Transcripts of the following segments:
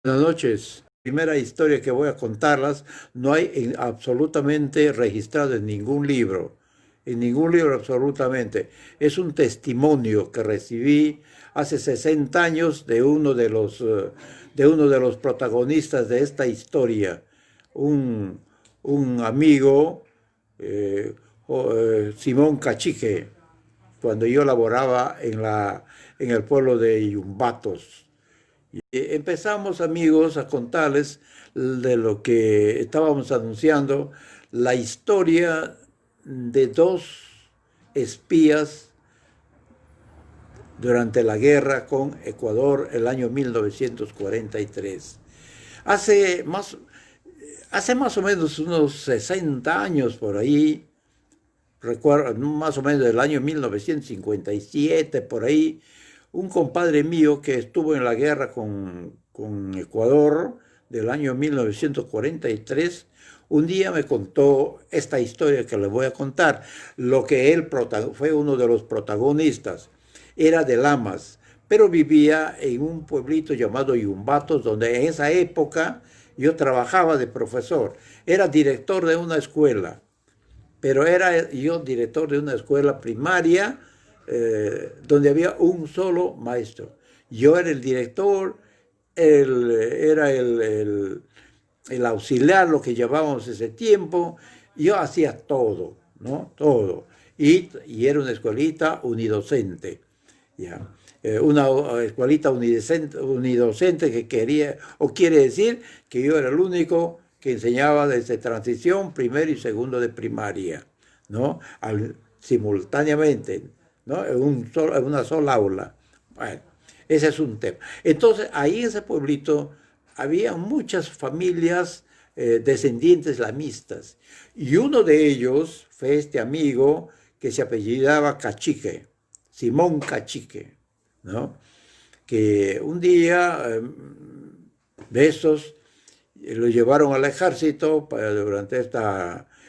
Buenas noches. Primera historia que voy a contarlas no hay absolutamente registrado en ningún libro absolutamente. Es un testimonio que recibí hace 60 años de uno de los protagonistas de esta historia, un, un amigo, eh, Simón Cachique, cuando yo laboraba en el pueblo de Yumbatos. Empezamos, amigos, a contarles de lo que estábamos anunciando, la historia de dos espías durante la guerra con Ecuador el año 1943. Hace más, hace más o menos unos 60 años por ahí, recuerdo, más o menos del año 1957, por ahí, un compadre mío que estuvo en la guerra con Ecuador del año 1943, un día me contó esta historia que le voy a contar. Lo que él fue uno de los protagonistas. Era de Lamas, pero vivía en un pueblito llamado Yumbatos, donde en esa época yo trabajaba de profesor. Era director de una escuela, pero era yo director de una escuela primaria donde había un solo maestro. Yo era el director, era el auxiliar, lo que llevábamos ese tiempo. Yo hacía todo, ¿no? Todo. Y era una escuelita unidocente, ¿ya? Una escuelita unidocente que quería, o quiere decir que yo era el único que enseñaba desde transición, primero y segundo de primaria, ¿no? Simultáneamente, ¿no? En una sola aula. Bueno, ese es un tema. Entonces, ahí en ese pueblito había muchas familias descendientes lamistas. Y uno de ellos fue este amigo que se apellidaba Cachique, Simón Cachique, ¿no? Que un día de estos lo llevaron al ejército durante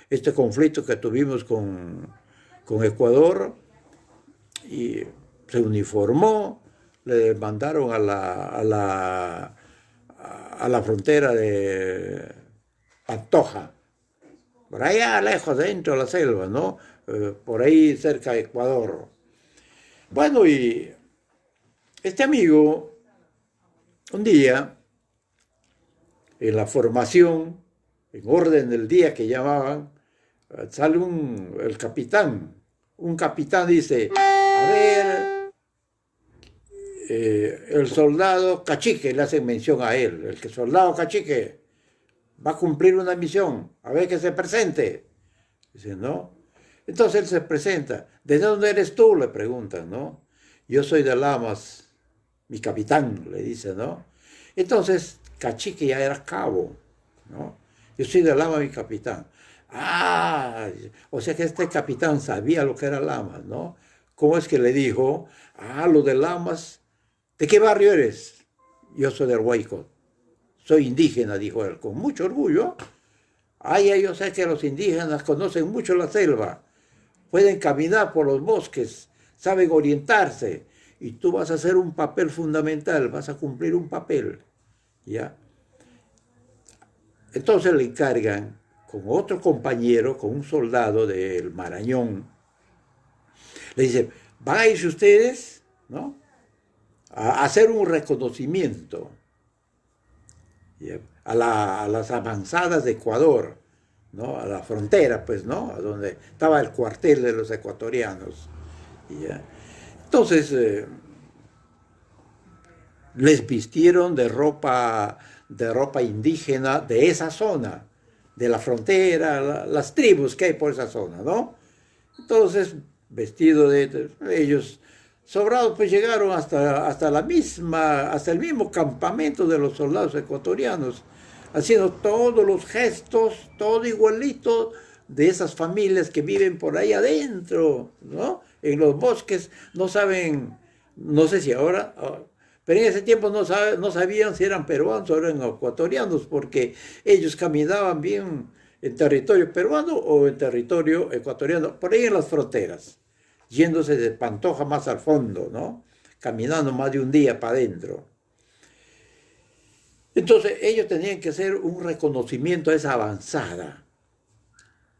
este conflicto que tuvimos con Ecuador, y se uniformó, le mandaron a la frontera de Pantoja, por allá lejos, dentro de la selva, ¿no? Por ahí cerca de Ecuador. Bueno, y este amigo, un día, en la formación, en orden del día que llamaban, sale el capitán. Un capitán dice, a ver, el soldado Cachique, le hacen mención a él, el que soldado Cachique va a cumplir una misión, a ver que se presente. Dice, ¿no? Entonces él se presenta. ¿De dónde eres tú? Le preguntan, ¿no? Yo soy de Lamas, mi capitán, le dice, ¿no? Entonces Cachique ya era cabo, ¿no? Yo soy de Lamas, mi capitán. Ah, o sea que este capitán sabía lo que era Lamas, ¿no? ¿Cómo es que le dijo, lo de Lamas, ¿de qué barrio eres? Yo soy del Huayco, soy indígena, dijo él, con mucho orgullo. Yo sé que los indígenas conocen mucho la selva, pueden caminar por los bosques, saben orientarse, y tú vas a hacer un papel fundamental, vas a cumplir un papel, ¿ya? Entonces le encargan con otro compañero, con un soldado del Marañón, le dice, van a irse ustedes, ¿no? A hacer un reconocimiento, ¿ya? A las avanzadas de Ecuador, ¿no? A la frontera, pues, ¿no? A donde estaba el cuartel de los ecuatorianos. ¿Ya? Entonces, les vistieron de ropa indígena de esa zona, de la frontera, las tribus que hay por esa zona, ¿no? Entonces, vestido de ellos, sobrados, pues llegaron hasta el mismo campamento de los soldados ecuatorianos, haciendo todos los gestos, todo igualito de esas familias que viven por ahí adentro, ¿no? En los bosques, no saben, no sé si ahora, pero en ese tiempo no sabían si eran peruanos o eran ecuatorianos, porque ellos caminaban bien en territorio peruano o en territorio ecuatoriano, por ahí en las fronteras, yéndose de Pantoja más al fondo, ¿no? Caminando más de un día para adentro. Entonces ellos tenían que hacer un reconocimiento a esa avanzada,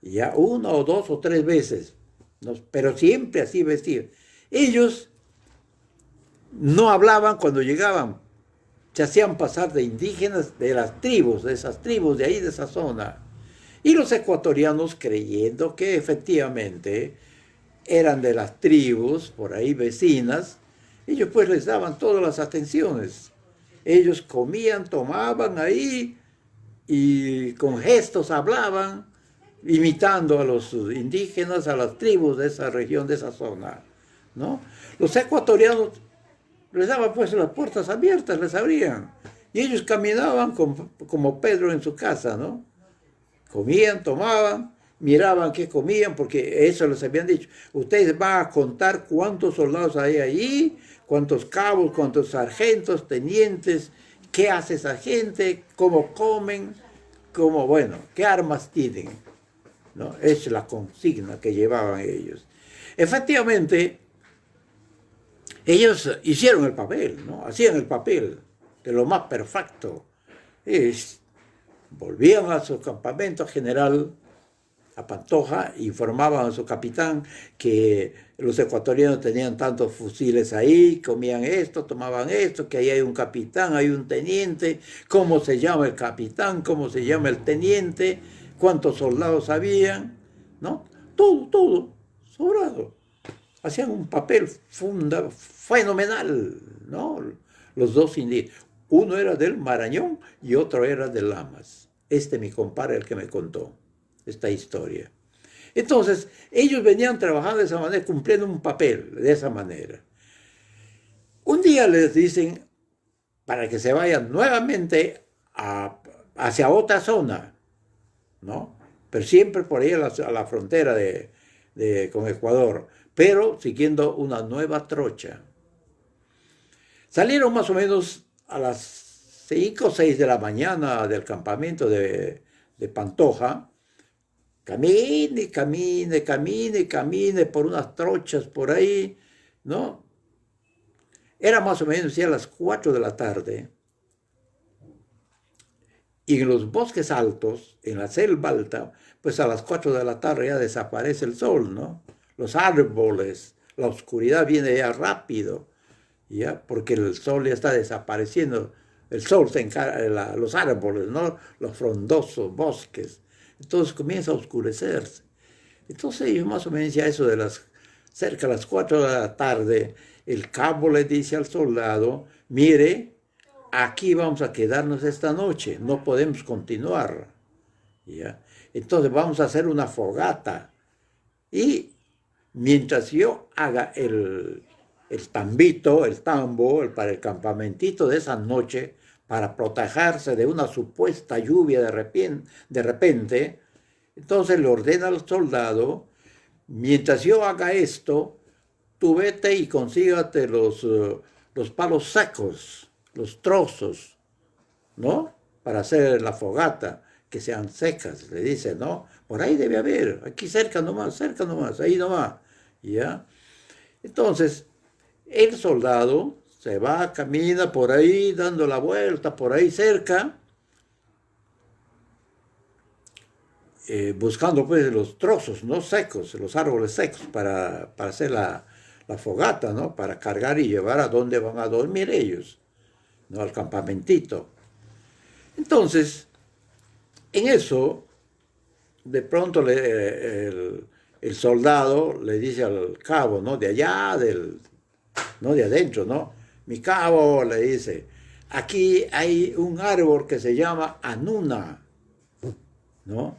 ya una o dos o tres veces, ¿no? Pero siempre así vestidos. Ellos no hablaban cuando llegaban, se hacían pasar de indígenas de las tribus, de esas tribus de ahí, de esa zona. Y los ecuatorianos, creyendo que efectivamente eran de las tribus por ahí vecinas, ellos pues les daban todas las atenciones. Ellos comían, tomaban ahí y con gestos hablaban, imitando a los indígenas, a las tribus de esa región, de esa zona, ¿no? Los ecuatorianos les daban pues las puertas abiertas, les abrían. Y ellos caminaban como Pedro en su casa, ¿no? Comían, tomaban, miraban qué comían, porque eso les habían dicho. Ustedes van a contar cuántos soldados hay ahí, cuántos cabos, cuántos sargentos, tenientes, qué hace esa gente, cómo comen, cómo, bueno, qué armas tienen, ¿no? Es la consigna que llevaban ellos. Efectivamente, ellos hicieron el papel, ¿no? Hacían el papel de lo más perfecto. Es, volvían a su campamento general, a Pantoja, informaban a su capitán que los ecuatorianos tenían tantos fusiles ahí, comían esto, tomaban esto, que ahí hay un capitán, hay un teniente, cómo se llama el capitán, cómo se llama el teniente, cuántos soldados habían, ¿no? Todo, sobrado. Hacían un papel fenomenal, ¿no? Los dos indígenas. Uno era del Marañón y otro era de Lamas. Mi compadre, el que me contó esta historia. Entonces, ellos venían trabajando de esa manera, cumpliendo un papel de esa manera. Un día les dicen, para que se vayan nuevamente hacia otra zona, ¿no? Pero siempre por ahí a la frontera con Ecuador, pero siguiendo una nueva trocha. Salieron más o menos a las 5 o 6 de la mañana del campamento de Pantoja. Camine por unas trochas por ahí, ¿no? Era más o menos ya a las 4 de la tarde. Y en los bosques altos, en la selva alta, pues a las 4 de la tarde ya desaparece el sol, ¿no? Los árboles, la oscuridad viene ya rápido, ¿ya? Porque el sol ya está desapareciendo. El sol se encarga, los árboles, ¿no? Los frondosos bosques. Entonces comienza a oscurecerse. Entonces ellos más o menos ya eso de cerca de las 4 de la tarde, el cabo le dice al soldado, mire, aquí vamos a quedarnos esta noche, no podemos continuar, ¿ya? Entonces vamos a hacer una fogata y mientras yo haga el tambito, el tambo, para el campamentito de esa noche, para protegerse de una supuesta lluvia de repente, entonces le ordena al soldado, mientras yo haga esto, tú vete y consígate los palos secos, los trozos, ¿no? Para hacer la fogata, que sean secas, le dice, ¿no? Por ahí debe haber, aquí cerca nomás, ahí nomás, ¿ya? Entonces, el soldado se va, camina por ahí, dando la vuelta por ahí cerca, buscando pues los trozos, ¿no? Secos, los árboles secos para hacer la fogata, ¿no? Para cargar y llevar a donde van a dormir ellos, ¿no? Al campamentito. Entonces, en eso, de pronto el soldado le dice al cabo, ¿no? De allá, no de adentro, ¿no? Mi cabo le dice, aquí hay un árbol que se llama anuna, ¿no?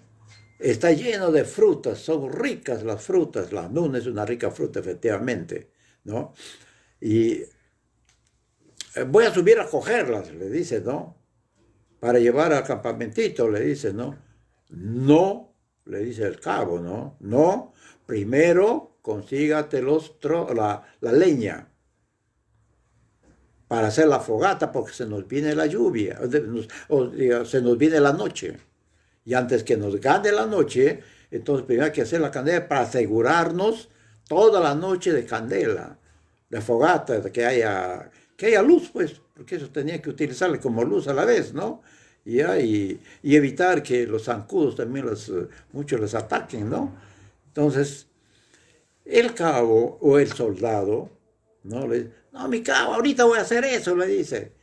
Está lleno de frutas, son ricas las frutas, la anuna es una rica fruta, efectivamente, ¿no? Y voy a subir a cogerlas, le dice, ¿no? Para llevar al campamentito, le dice, ¿no? No, le dice el cabo, ¿no? No, primero consígate la leña para hacer la fogata porque se nos viene la lluvia, se nos viene la noche. Y antes que nos gane la noche, entonces primero hay que hacer la candela para asegurarnos toda la noche de candela, de fogata, que haya luz, pues, porque eso tenía que utilizarle como luz a la vez, ¿no? Y evitar que los zancudos también muchos les ataquen, ¿no? Entonces, el cabo o el soldado, ¿no? No, mi cabo, ahorita voy a hacer eso, le dice.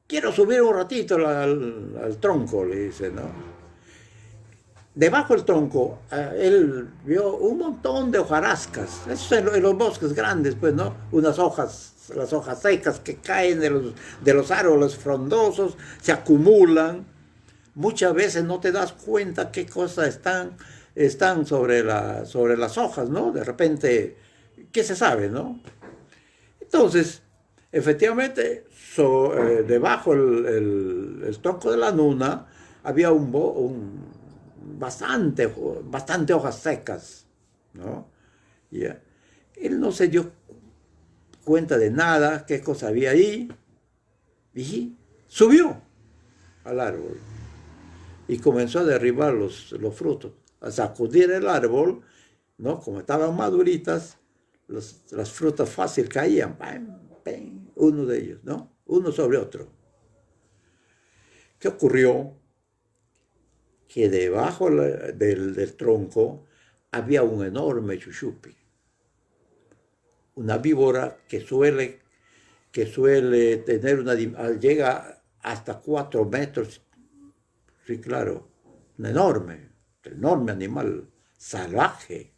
Quiero subir un ratito al tronco, le dice, ¿no? Debajo del tronco, él vio un montón de hojarascas, eso en los bosques grandes, pues, ¿no? Unas hojas, las hojas secas que caen de los árboles frondosos, se acumulan. Muchas veces no te das cuenta qué cosas están sobre las hojas, ¿no? De repente, ¿qué se sabe, no? Entonces, efectivamente, debajo el tronco de la nuna había bastante hojas secas, ¿no? Yeah. Él no se dio cuenta de nada, qué cosa había ahí, y subió al árbol y comenzó a derribar los frutos, a sacudir el árbol, ¿no? Como estaban maduritas, las frutas fácil caían, ¡pam! ¡Pam! Uno de ellos, ¿no? Uno sobre otro. ¿Qué ocurrió? Que debajo del tronco había un enorme chuchupi, una víbora que suele tener llega hasta 4 metros, sí, claro, un enorme animal, salvaje.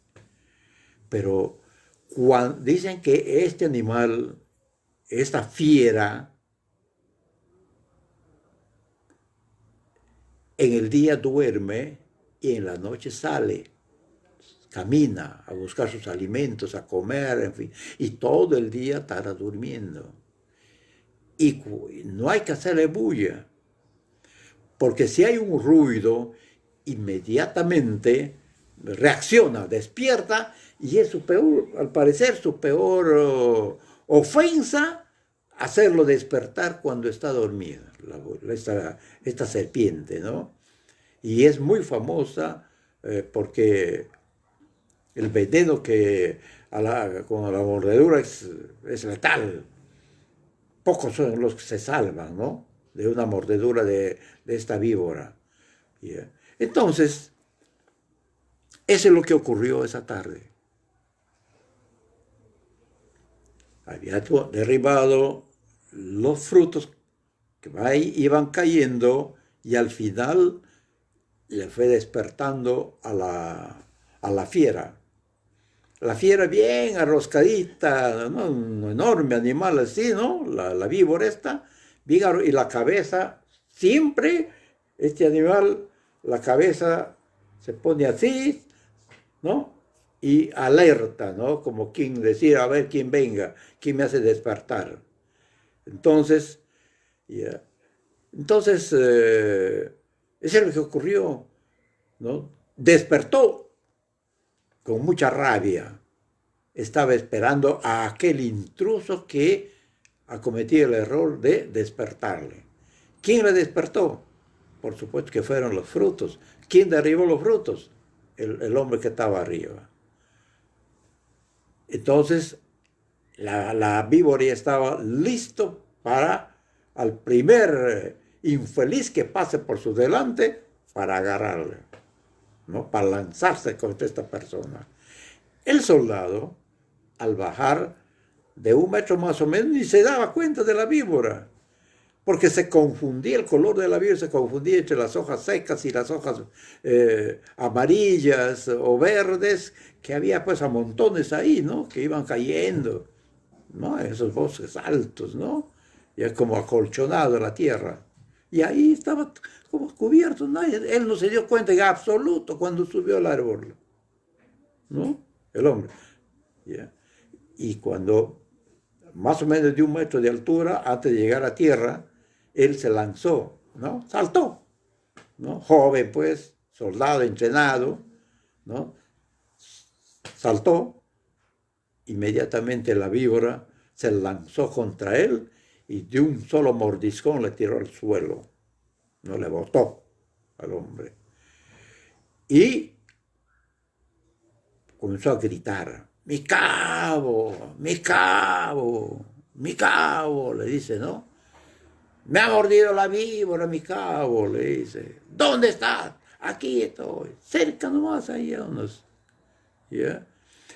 Pero dicen que este animal, esta fiera, en el día duerme y en la noche sale, camina a buscar sus alimentos, a comer, en fin, y todo el día estará durmiendo. Y no hay que hacerle bulla, porque si hay un ruido, inmediatamente reacciona, despierta, y es al parecer su peor ofensa, hacerlo despertar cuando está dormida, esta serpiente, ¿no? Y es muy famosa porque el veneno que con la mordedura es letal. Pocos son los que se salvan, ¿no? De una mordedura de esta víbora. Yeah. Entonces, eso es lo que ocurrió esa tarde. Había derribado los frutos que iban cayendo y al final le fue despertando a la fiera. La fiera bien arroscadita, ¿no? Un enorme animal así, ¿no? La víbora esta, y la cabeza, siempre este animal, la cabeza se pone así, ¿no? Y alerta, ¿no? Como quien decir, a ver quién venga, quién me hace despertar. Entonces, yeah. Entonces, eso es lo que ocurrió, ¿no? Despertó con mucha rabia. Estaba esperando a aquel intruso que ha cometido el error de despertarle. ¿Quién le despertó? Por supuesto que fueron los frutos. ¿Quién derribó los frutos? El hombre que estaba arriba. Entonces, la víbora estaba listo para al primer infeliz que pase por su delante para agarrarle, ¿no? Para lanzarse contra esta persona. El soldado, al bajar de 1 metro más o menos, ni se daba cuenta de la víbora, porque se confundía, el color de la víbora se confundía entre las hojas secas y las hojas amarillas o verdes, que había pues a montones ahí, ¿no? Que iban cayendo, ¿no? En esos bosques altos, ¿no? Ya como acolchonado la tierra. Y ahí estaba como cubierto, ¿no? Él no se dio cuenta en absoluto cuando subió al árbol, ¿no? El hombre. ¿Ya? Y cuando más o menos de 1 metro de altura, antes de llegar a tierra, él se lanzó, ¿no? Saltó, ¿no? Joven, pues, soldado entrenado, ¿no? Saltó, inmediatamente la víbora se lanzó contra él y de un solo mordiscón le tiró al suelo, no le botó al hombre. Y comenzó a gritar, mi cabo, mi cabo, mi cabo, le dice, ¿no? Me ha mordido la víbora, mi cabo, le dice. ¿Dónde estás? Aquí estoy, cerca nomás, ahí a unos. ¿Ya?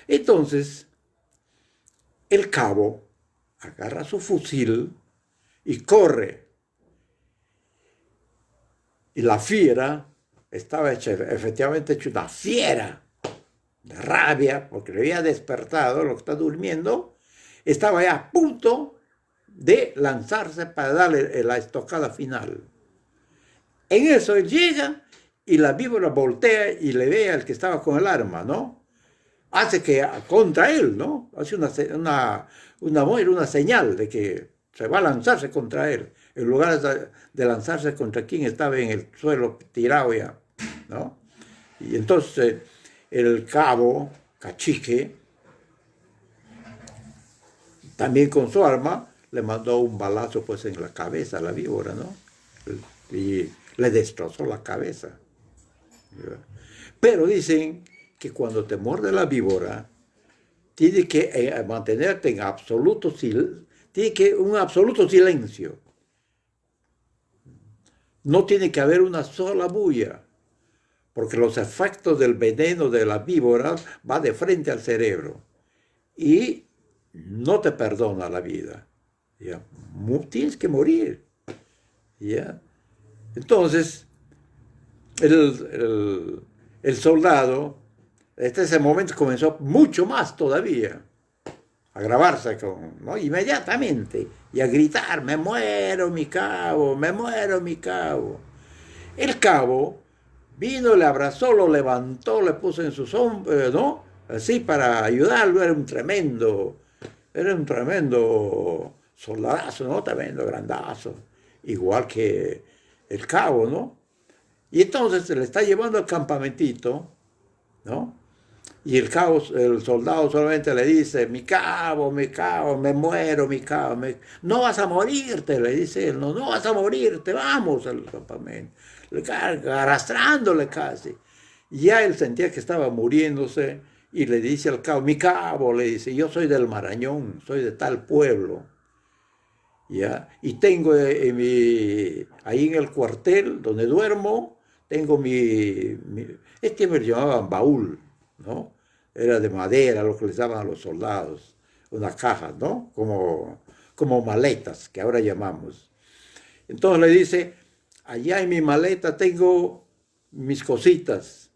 Entonces, el cabo agarra su fusil y corre. Y la fiera estaba efectivamente hecha una fiera de rabia, porque le había despertado, lo que está durmiendo, estaba ya a punto de lanzarse para darle la estocada final. En eso él llega y la víbora voltea y le ve al que estaba con el arma, ¿no? Hace que contra él, ¿no? Hace una señal de que se va a lanzarse contra él, en lugar de lanzarse contra quien estaba en el suelo tirado ya, ¿no? Y entonces el cabo, Cachique, también con su arma, le mandó un balazo pues en la cabeza a la víbora, ¿no? Y le destrozó la cabeza. Pero dicen que cuando te muerde la víbora, tiene que mantenerte en absoluto silencio, tiene que un absoluto silencio. No tiene que haber una sola bulla, porque los efectos del veneno de la víbora va de frente al cerebro y no te perdona la vida. ¿Ya? Tienes que morir. ¿Ya? Entonces, el soldado, desde ese momento comenzó mucho más todavía a grabarse ¿no? Inmediatamente y a gritar, me muero mi cabo, me muero mi cabo. El cabo vino, le abrazó, lo levantó, le puso en sus hombros, ¿no? Así para ayudarlo, era un tremendo soldadazo, ¿no? Tremendo grandazo, igual que el cabo, ¿no? Y entonces se le está llevando al campamentito, ¿no? Y el soldado solamente le dice, mi cabo, me muero, mi cabo. No vas a morirte, le dice él, no vas a morirte, vamos al campamento. Le carga, arrastrándole casi. Y ya él sentía que estaba muriéndose y le dice al cabo, mi cabo, le dice, yo soy del Marañón, soy de tal pueblo. ¿Ya? Y tengo ahí en el cuartel donde duermo, tengo este me lo llamaban baúl, ¿no? Era de madera, lo que les daban a los soldados, una caja, ¿no? Como maletas, que ahora llamamos. Entonces le dice, allá en mi maleta tengo mis cositas.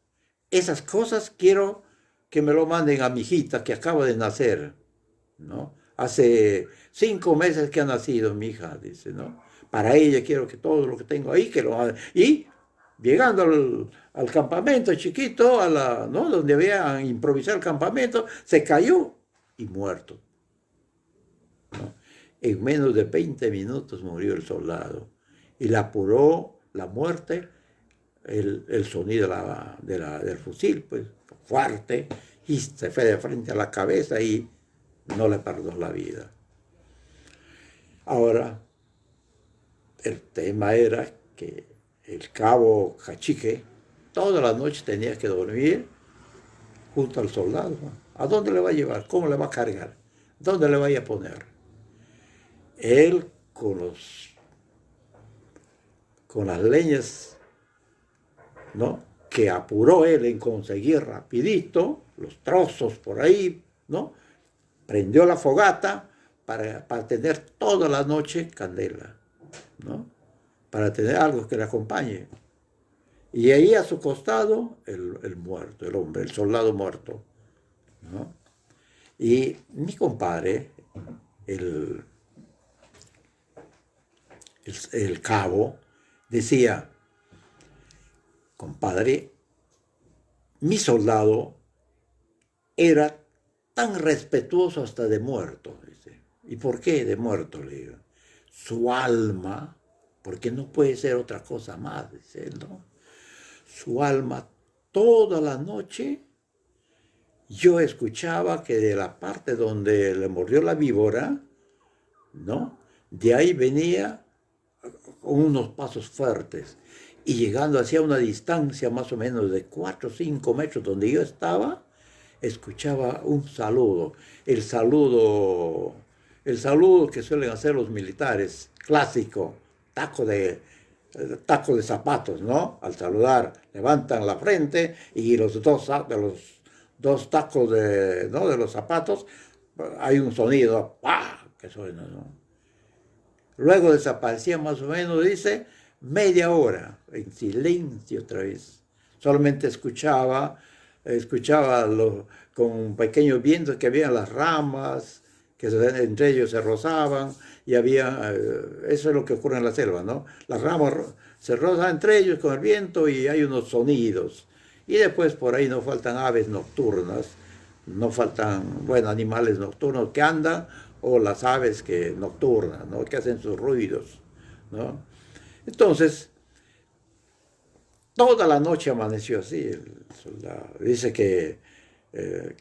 Esas cosas quiero que me lo manden a mi hijita que acaba de nacer, ¿no? Hace 5 meses que ha nacido mi hija, dice, ¿no? Para ella quiero que todo lo que tengo ahí, que lo manden. Y llegando al campamento chiquito, ¿no? Donde había improvisado el campamento, se cayó y muerto, ¿no? En menos de 20 minutos murió el soldado y le apuró la muerte el sonido del fusil, pues fuerte, y se fue de frente a la cabeza y no le perdonó la vida. Ahora, el tema era que el cabo Cachique toda la noche tenía que dormir junto al soldado. ¿A dónde le va a llevar? ¿Cómo le va a cargar? ¿Dónde le vaya a poner? Él con las leñas, ¿no? Que apuró él en conseguir rapidito, los trozos por ahí, ¿no? Prendió la fogata para tener toda la noche candela, ¿no? Para tener algo que le acompañe. Y ahí a su costado el muerto, el hombre, el soldado muerto, ¿no? Y mi compadre, el cabo, decía, compadre, mi soldado era tan respetuoso hasta de muerto, dice. ¿Y por qué de muerto? Le digo. Su alma, porque no puede ser otra cosa más, dice él, ¿no? Su alma toda la noche, yo escuchaba que de la parte donde le mordió la víbora, ¿no? De ahí venía con unos pasos fuertes y llegando hacia una distancia más o menos de 4 o 5 metros donde yo estaba, escuchaba un saludo, el saludo que suelen hacer los militares, clásico, taco de zapatos, ¿no? Al saludar, levantan la frente y de los dos tacos ¿no? de los zapatos, hay un sonido, ¡pah! Que suena, ¿no? Luego desaparecía más o menos, dice, media hora, en silencio otra vez. Solamente escuchaba con pequeños vientos que había las ramas, que entre ellos se rozaban, y había, eso es lo que ocurre en la selva, ¿no? Las ramas se rozan entre ellos con el viento y hay unos sonidos. Y después por ahí no faltan aves nocturnas, no faltan, bueno, animales nocturnos que andan, o las aves nocturnas, ¿no? Que hacen sus ruidos, ¿no? Entonces, toda la noche amaneció así. El soldado dice que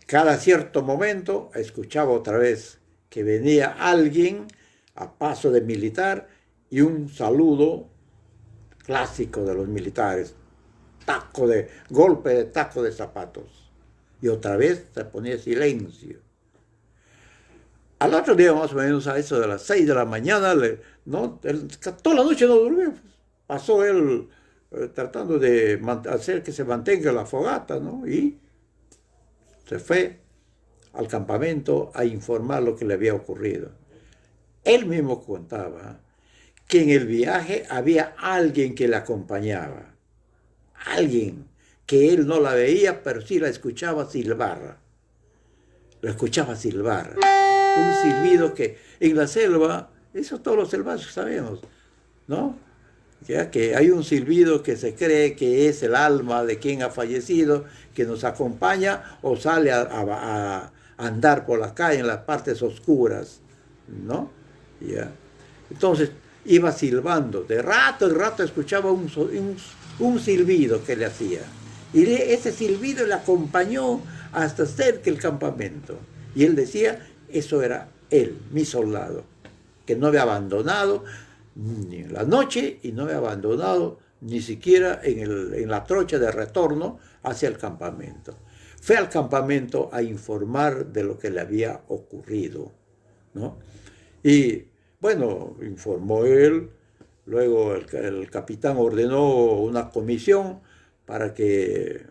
cada cierto momento escuchaba otra vez que venía alguien a paso de militar y un saludo clásico de los militares, golpe de taco de zapatos. Y otra vez se ponía silencio. Al otro día, más o menos a eso de las 6 de la mañana, ¿no? Toda la noche no durmió. Pasó él tratando de hacer que se mantenga la fogata, ¿no? Y se fue al campamento a informar lo que le había ocurrido. Él mismo contaba que en el viaje había alguien que le acompañaba. Alguien que él no la veía, pero sí la escuchaba silbar. La escuchaba silbar. Un silbido que en la selva, eso todos los selváticos sabemos, ¿no? Ya que hay un silbido que se cree que es el alma de quien ha fallecido, que nos acompaña o sale a andar por la calle en las partes oscuras, ¿no? Ya. Entonces iba silbando, de rato en rato escuchaba un silbido que le hacía. Y ese silbido le acompañó hasta cerca del campamento. Y él decía, eso era él, mi soldado, que no había abandonado ni en la noche y no me ha abandonado ni siquiera en la trocha de retorno hacia el campamento. Fue al campamento a informar de lo que le había ocurrido, ¿no? Y bueno, informó él, luego el capitán ordenó una comisión para que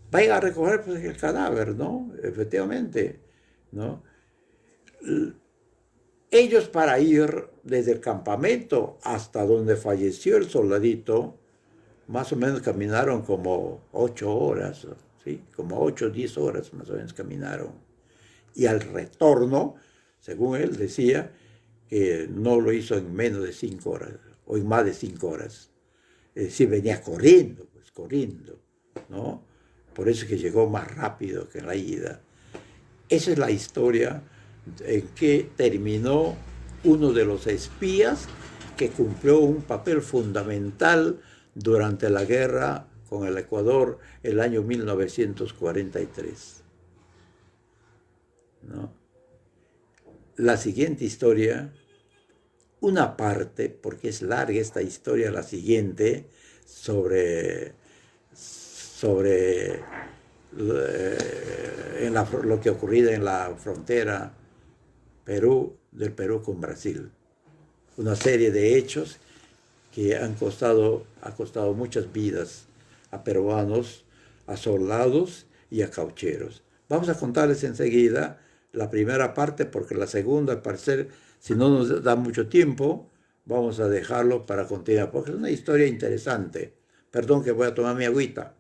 vaya a recoger pues, el cadáver, ¿no? Efectivamente, ¿no? Ellos para ir desde el campamento hasta donde falleció el soldadito, más o menos caminaron como 8 horas, ¿sí? Como 8 o 10 horas más o menos caminaron. Y al retorno, según él decía, que no lo hizo en menos de 5 horas, o en más de 5 horas. Es decir, venía corriendo, pues corriendo, ¿no? Por eso es que llegó más rápido que en la ida. Esa es la historia en que terminó uno de los espías que cumplió un papel fundamental durante la guerra con el Ecuador el año 1943, ¿no? La siguiente historia, una parte, porque es larga esta historia, la siguiente, sobre lo que ha ocurrido en la frontera del Perú con Brasil. Una serie de hechos que ha costado muchas vidas a peruanos, a soldados y a caucheros. Vamos a contarles enseguida la primera parte, porque la segunda, al parecer, si no nos da mucho tiempo, vamos a dejarlo para continuar, porque es una historia interesante. Perdón que voy a tomar mi agüita.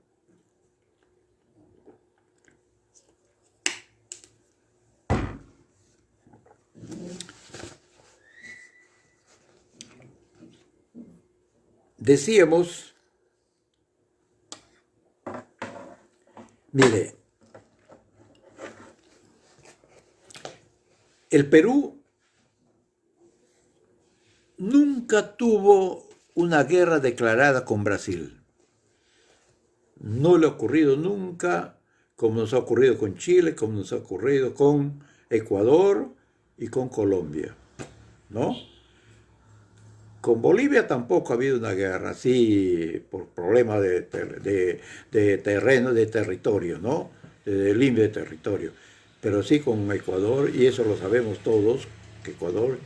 Decíamos, mire, el Perú nunca tuvo una guerra declarada con Brasil. No le ha ocurrido nunca, como nos ha ocurrido con Chile, como nos ha ocurrido con Ecuador y con Colombia, ¿no? Con Bolivia tampoco ha habido una guerra, sí, por problemas de terreno, de territorio, ¿no? De límite de territorio. Pero sí con Ecuador, y eso lo sabemos todos, que Ecuador,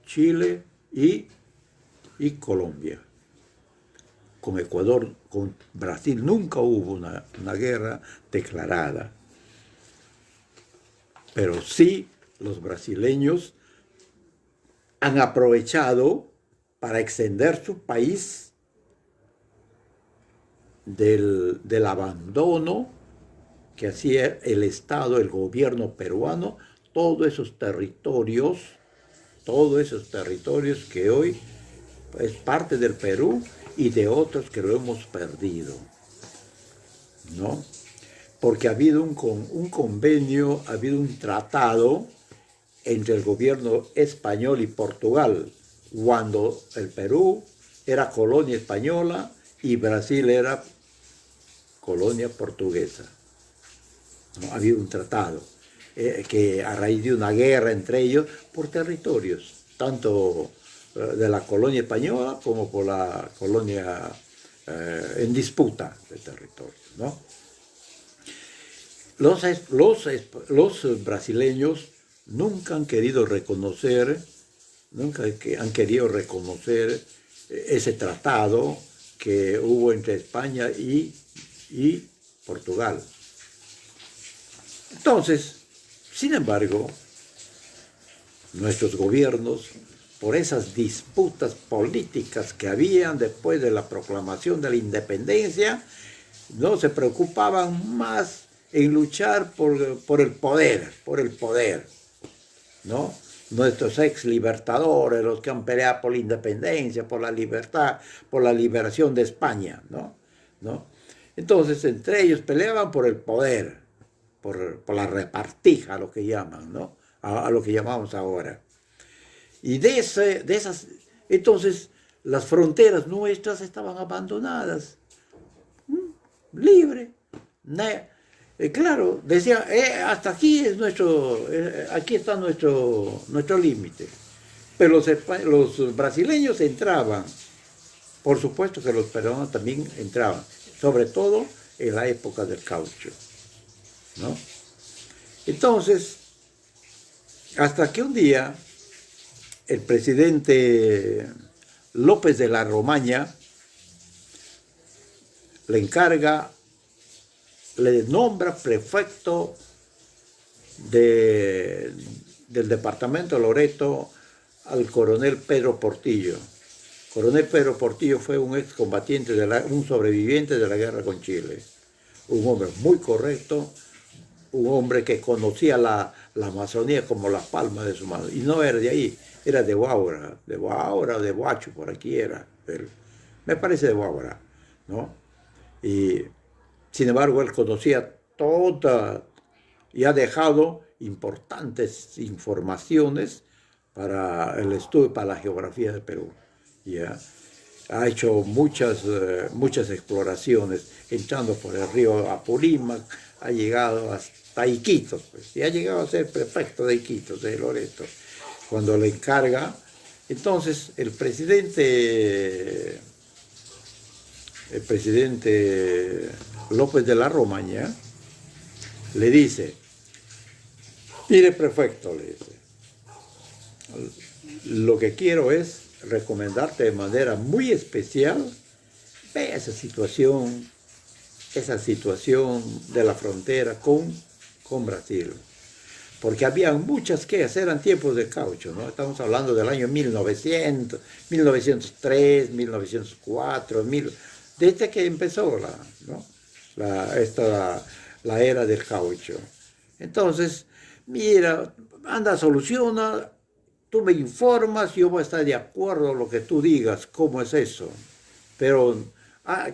Chile y Colombia. Con Ecuador, con Brasil nunca hubo una guerra declarada. Pero sí los brasileños han aprovechado para extender su país del abandono que hacía el Estado, el gobierno peruano, todos esos territorios que hoy es parte del Perú y de otros que lo hemos perdido, ¿no? Porque ha habido un convenio, ha habido un tratado entre el gobierno español y Portugal, cuando el Perú era colonia española y Brasil era colonia portuguesa, ¿no? Ha habido un tratado que a raíz de una guerra entre ellos por territorios, tanto de la colonia española como por la colonia en disputa de territorios, ¿no? Los brasileños nunca han querido reconocer ese tratado que hubo entre España y Portugal. Entonces, sin embargo, nuestros gobiernos, por esas disputas políticas que habían después de la proclamación de la independencia, no se preocupaban más en luchar por el poder, ¿no? Nuestros ex libertadores, los que han peleado por la independencia, por la libertad, por la liberación de España, ¿no? Entonces, entre ellos peleaban por el poder, por la repartija, a lo que llaman, ¿no? A lo que llamamos ahora. Y entonces, las fronteras nuestras estaban abandonadas, libre. Claro, decía, hasta aquí es aquí está nuestro límite. Pero los brasileños entraban, por supuesto que los peruanos también entraban, sobre todo en la época del caucho, ¿no? Entonces, hasta que un día el presidente López de la Romaña le nombra prefecto del departamento de Loreto al coronel Pedro Portillo. Coronel Pedro Portillo fue un excombatiente, un sobreviviente de la guerra con Chile. Un hombre muy correcto, un hombre que conocía la Amazonía como la palma de su mano. Y no era de ahí, era de Huaura, de Huacho, por aquí era. Me parece de Huaura, ¿no? Y sin embargo, él conocía toda y ha dejado importantes informaciones para el estudio, para la geografía de Perú. ¿Ya? Ha hecho muchas exploraciones, entrando por el río Apurímac, ha llegado hasta Iquitos, pues, y ha llegado a ser prefecto de Iquitos, de Loreto, cuando le encarga. Entonces, el presidente López de la Romaña le dice, mire prefecto, le dice, lo que quiero es recomendarte de manera muy especial, ve esa situación de la frontera con Brasil. Porque había muchas quejas, eran tiempos de caucho, ¿no? Estamos hablando del año 1900, 1903, 1904, desde que empezó la era del caucho. Entonces, mira, anda, soluciona, tú me informas, yo voy a estar de acuerdo con lo que tú digas, cómo es eso. Pero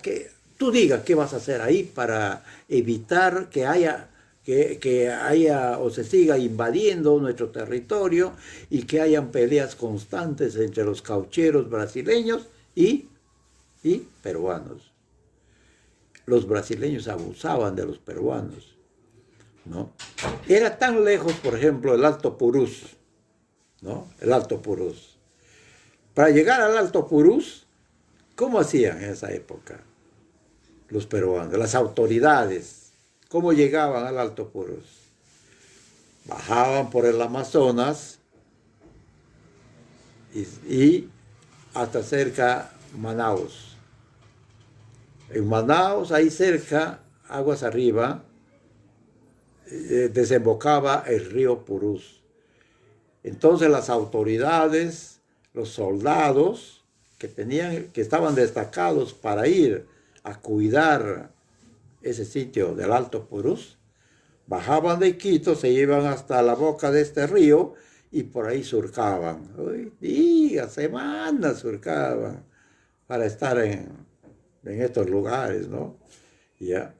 que tú digas qué vas a hacer ahí para evitar que haya o se siga invadiendo nuestro territorio y que hayan peleas constantes entre los caucheros brasileños y peruanos. Los brasileños abusaban de los peruanos, ¿no? Era tan lejos, por ejemplo, el Alto Purús, ¿no? El Alto Purús. Para llegar al Alto Purús, ¿cómo hacían en esa época los peruanos, las autoridades? ¿Cómo llegaban al Alto Purús? Bajaban por el Amazonas y hasta cerca Manaus. En Manaus, ahí cerca, aguas arriba, desembocaba el río Purús. Entonces las autoridades, los soldados que estaban destacados para ir a cuidar ese sitio del Alto Purús, bajaban de Quito, se iban hasta la boca de este río y por ahí surcaban. Días, semanas surcaban para estar en estos lugares, ¿no? ¿Ya?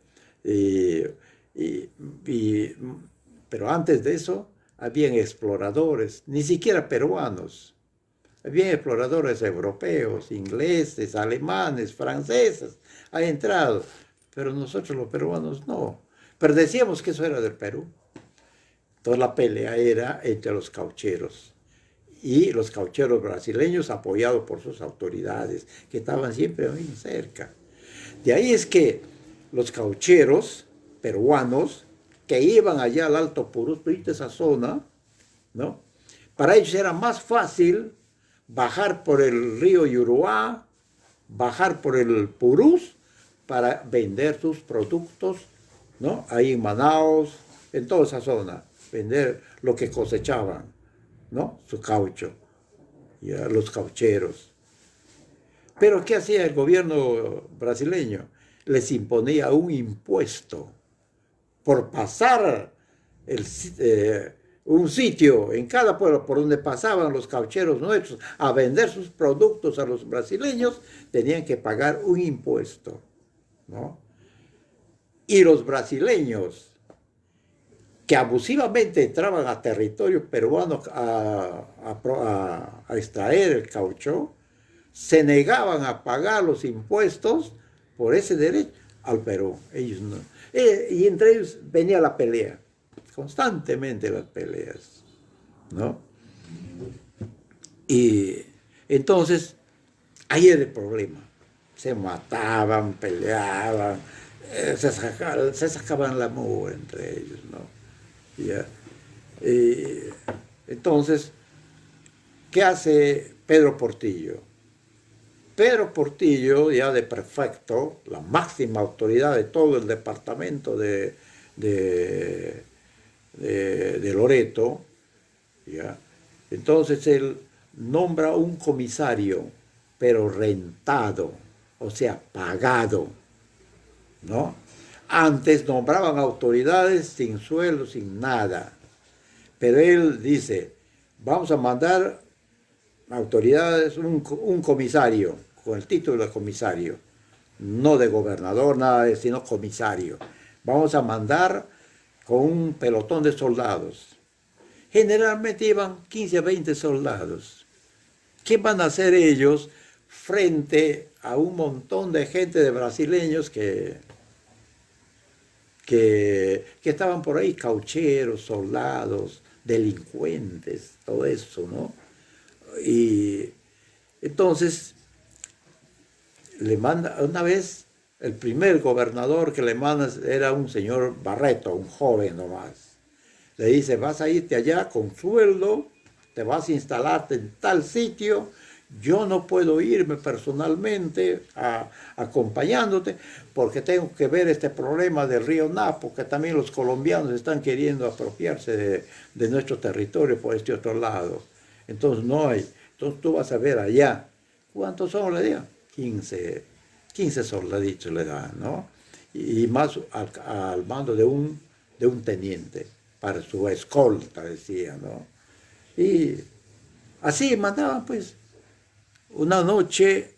Y, pero antes de eso, habían exploradores, ni siquiera peruanos. Habían exploradores europeos, ingleses, alemanes, franceses, han entrado, pero nosotros los peruanos no. Pero decíamos que eso era del Perú. Entonces la pelea era entre los caucheros y los caucheros brasileños apoyados por sus autoridades, que estaban siempre muy cerca. De ahí es que los caucheros peruanos que iban allá al Alto Purús, esa zona, ¿no? Para ellos era más fácil bajar por el río Yuruá, bajar por el Purús para vender sus productos, ¿no? Ahí en Manaus, en toda esa zona, vender lo que cosechaban, ¿no? Su caucho, ya, los caucheros. Pero ¿qué hacía el gobierno brasileño? Les imponía un impuesto por pasar un sitio en cada pueblo por donde pasaban los caucheros nuestros a vender sus productos a los brasileños, tenían que pagar un impuesto, ¿no? Y los brasileños que abusivamente entraban a territorio peruano a extraer el caucho, se negaban a pagar los impuestos por ese derecho al Perú. Ellos no. Y entre ellos venía la pelea, constantemente las peleas, ¿no? Y entonces, ahí era el problema. Se mataban, peleaban, se sacaban la mugre entre ellos, ¿no? ¿Ya? Entonces, ¿qué hace Pedro Portillo? Pedro Portillo, ya de prefecto, la máxima autoridad de todo el departamento de Loreto, ¿ya? Entonces él nombra un comisario, pero rentado, o sea, pagado, ¿no? Antes nombraban autoridades sin sueldo, sin nada, pero él dice, vamos a mandar autoridades, un comisario, con el título de comisario, no de gobernador, nada de, sino comisario. Vamos a mandar con un pelotón de soldados. Generalmente iban 15 a 20 soldados. ¿Qué van a hacer ellos frente a un montón de gente de brasileños que estaban por ahí, caucheros, soldados, delincuentes, todo eso, ¿no? Y entonces le manda, una vez, el primer gobernador que le manda era un señor Barreto, un joven nomás. Le dice, vas a irte allá con sueldo, te vas a instalarte en tal sitio, yo no puedo irme personalmente acompañándote porque tengo que ver este problema del río Napo, que también los colombianos están queriendo apropiarse de nuestro territorio por este otro lado. Entonces no hay. Entonces tú vas a ver allá. ¿Cuántos son? Le digo, 15 soldaditos le dan, ¿no? Y más al mando de un teniente, para su escolta, decía, ¿no? Y así mandaban, pues, una noche,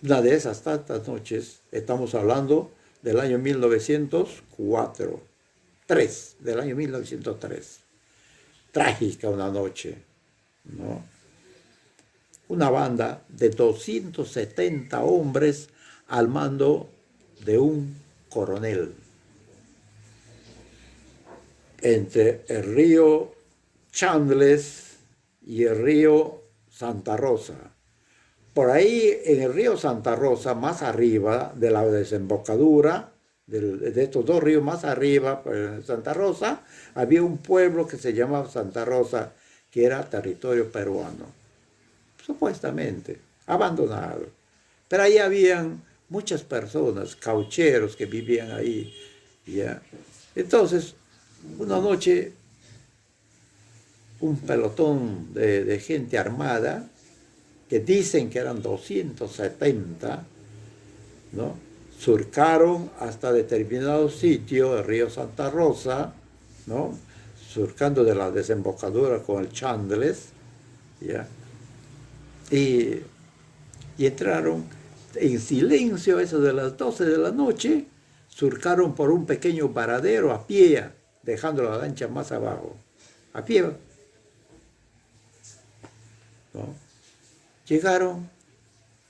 una de esas tantas noches, estamos hablando del año 1904, del año 1903. Trágica una noche, ¿no? Una banda de 270 hombres al mando de un coronel. Entre el río Chandles y el río Santa Rosa. Por ahí, en el río Santa Rosa, más arriba de la desembocadura, de estos dos ríos más arriba, Santa Rosa, había un pueblo que se llamaba Santa Rosa, que era territorio peruano, supuestamente, abandonado. Pero ahí habían muchas personas, caucheros que vivían ahí, ¿ya? Entonces, una noche, un pelotón de gente armada, que dicen que eran 270, ¿no? Surcaron hasta determinado sitio, el río Santa Rosa, ¿no? Surcando de la desembocadura con el Chandles, ¿ya? Y, y entraron en silencio, eso de las 12 de la noche, surcaron por un pequeño varadero a pie, dejando la lancha más abajo, a pie, ¿no? Llegaron,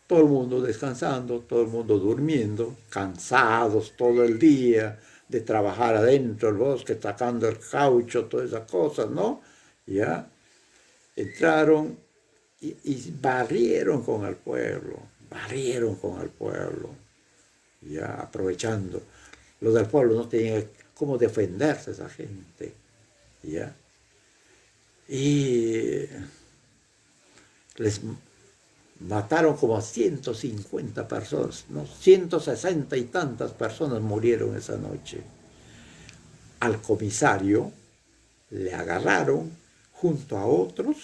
todo el mundo descansando, todo el mundo durmiendo, cansados todo el día de trabajar adentro del bosque, sacando el caucho, todas esas cosas, ¿no? Ya entraron y barrieron con el pueblo, ya aprovechando. Los del pueblo no tenían cómo defenderse esa gente, ya. Y les mataron como a 150 personas, ¿no? 160 y tantas personas murieron esa noche. Al comisario le agarraron junto a otros,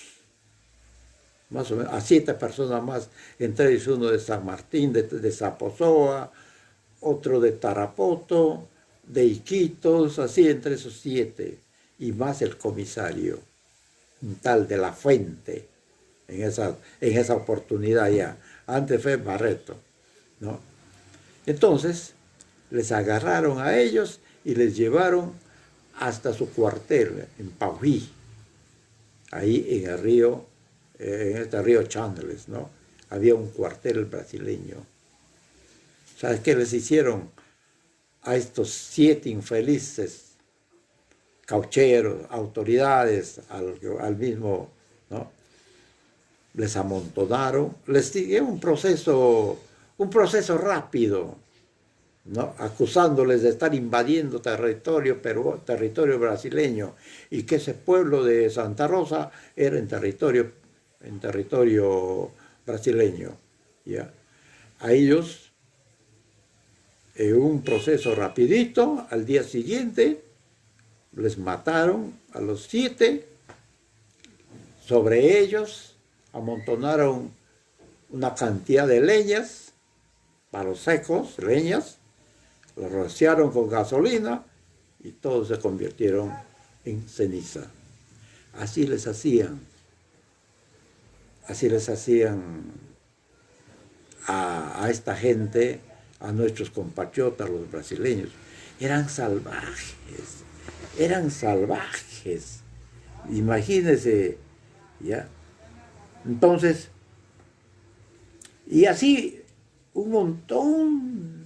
más o menos, a 7 personas más, entre ellos uno de San Martín, de Zapozoa, otro de Tarapoto, de Iquitos, así entre esos 7, y más el comisario, un tal de la Fuente, en esa oportunidad ya. Antes fue Barreto, ¿no? Entonces, les agarraron a ellos y les llevaron hasta su cuartel en Paují, ahí en el río, en este río Chandles, ¿no? Había un cuartel brasileño. ¿Sabes qué les hicieron a estos 7 infelices caucheros, autoridades, al mismo, ¿no? Les amontonaron, les siguió un proceso rápido, ¿no? Acusándoles de estar invadiendo territorio brasileño, y que ese pueblo de Santa Rosa era en territorio brasileño, ¿ya? A ellos, en un proceso rapidito, al día siguiente, les mataron a los 7, sobre ellos amontonaron una cantidad de leñas, palos secos, leñas, los rociaron con gasolina y todos se convirtieron en ceniza. Así les hacían a esta gente, a nuestros compatriotas, los brasileños. Eran salvajes, imagínense, ¿ya? Entonces, y así un montón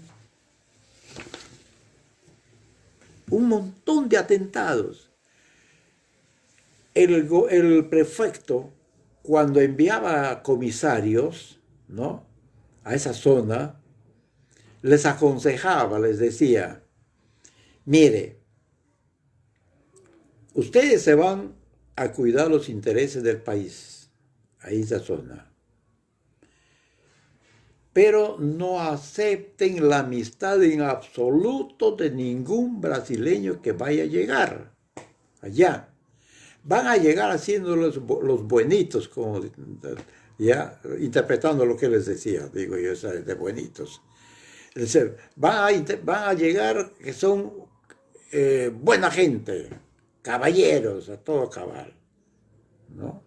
de atentados. El prefecto, cuando enviaba comisarios, ¿no?, a esa zona, les aconsejaba, les decía: mire, ustedes se van a cuidar los intereses del país, a esa zona, pero no acepten la amistad en absoluto de ningún brasileño que vaya a llegar allá. Van a llegar haciendo los buenitos, como, ya, interpretando lo que les decía, digo yo, de buenitos. Es decir, van a llegar que son buena gente, caballeros, a todo cabal, ¿no?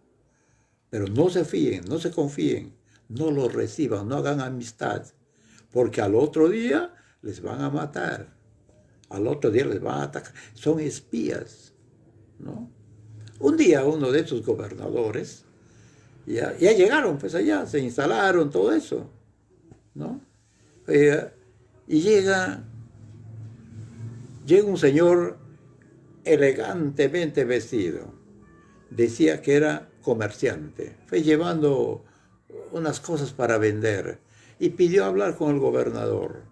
Pero no se fíen, no se confíen, no los reciban, no hagan amistad, porque al otro día les van a matar, al otro día les van a atacar. Son espías, ¿no? Un día uno de esos gobernadores, ya llegaron, pues allá, se instalaron, todo eso, ¿no? Y llega un señor elegantemente vestido. Decía que era comerciante. Fue llevando unas cosas para vender y pidió hablar con el gobernador,